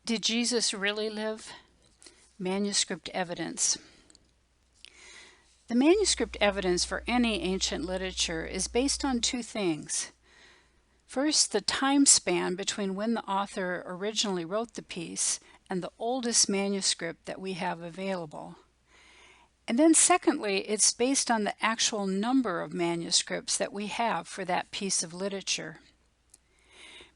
Did Jesus really live? Manuscript evidence. The manuscript evidence for any ancient literature is based on two things. First, the time span between when the author originally wrote the piece and the oldest manuscript that we have available. And then secondly, it's based on the actual number of manuscripts that we have for that piece of literature.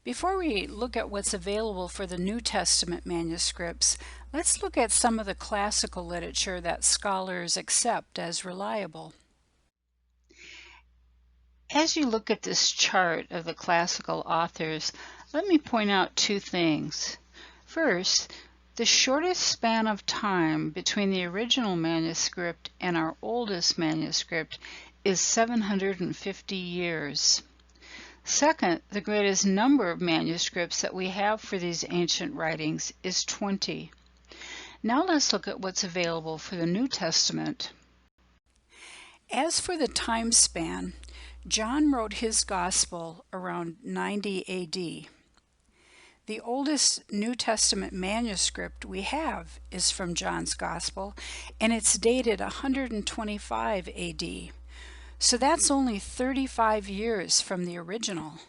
Before we look at what's available for the New Testament manuscripts, let's look at some of the classical literature that scholars accept as reliable. As you look at this chart of the classical authors, let me point out two things. First, the shortest span of time between the original manuscript and our oldest manuscript is 750 years. Second, the greatest number of manuscripts that we have for these ancient writings is 20. Now let's look at what's available for the New Testament. As for the time span, John wrote his Gospel around 90 AD. The oldest New Testament manuscript we have is from John's Gospel, and it's dated 125 AD. So that's only 35 years from the original.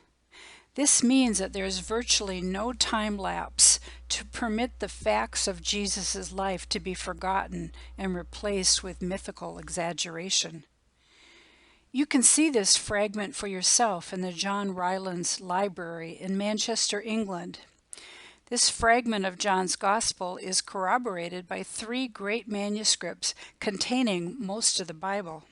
This means that there's virtually no time lapse to permit the facts of Jesus' life to be forgotten and replaced with mythical exaggeration. You can see this fragment for yourself in the John Rylands Library in Manchester, England. This fragment of John's Gospel is corroborated by 3 great manuscripts containing most of the Bible.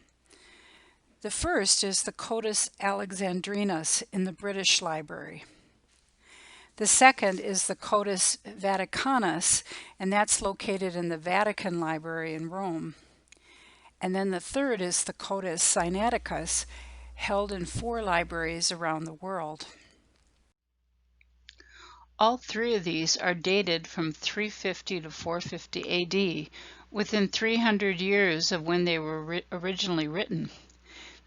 The first is the Codex Alexandrinus in the British Library. The second is the Codex Vaticanus, and that's located in the Vatican Library in Rome. And then the third is the Codex Sinaiticus, held in 4 libraries around the world. All 3 of these are dated from 350 to 450 AD, within 300 years of when they were originally written.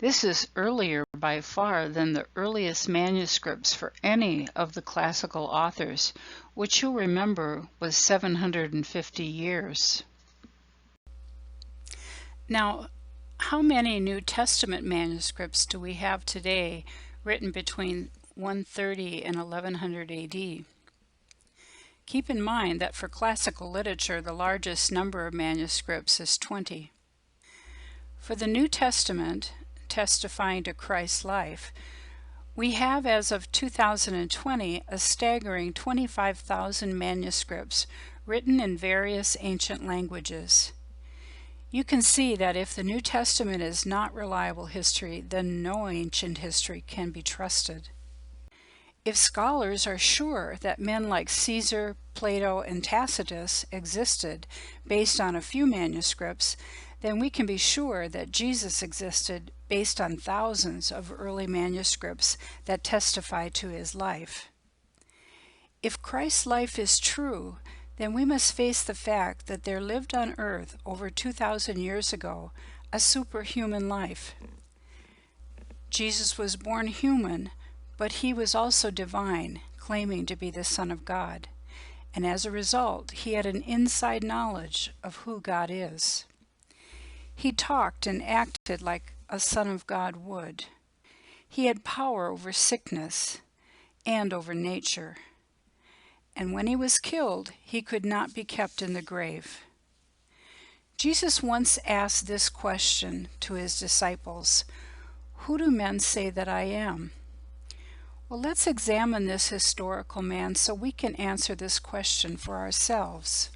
This is earlier by far than the earliest manuscripts for any of the classical authors, which you'll remember was 750 years. Now, how many New Testament manuscripts do we have today written between 130 and 1100 AD? Keep in mind that for classical literature, the largest number of manuscripts is 20. For the New Testament, testifying to Christ's life, we have, as of 2020, a staggering 25,000 manuscripts written in various ancient languages. You can see that if the New Testament is not reliable history, then no ancient history can be trusted. If scholars are sure that men like Caesar, Plato, and Tacitus existed based on a few manuscripts, then we can be sure that Jesus existed based on thousands of early manuscripts that testify to his life. If Christ's life is true, then we must face the fact that there lived on earth over 2,000 years ago a superhuman life. Jesus was born human, but he was also divine, claiming to be the Son of God. And as a result, he had an inside knowledge of who God is. He talked and acted like a Son of God would. He had power over sickness and over nature. And when he was killed, he could not be kept in the grave. Jesus once asked this question to his disciples, "Who do men say that I am?" Well, let's examine this historical man so we can answer this question for ourselves.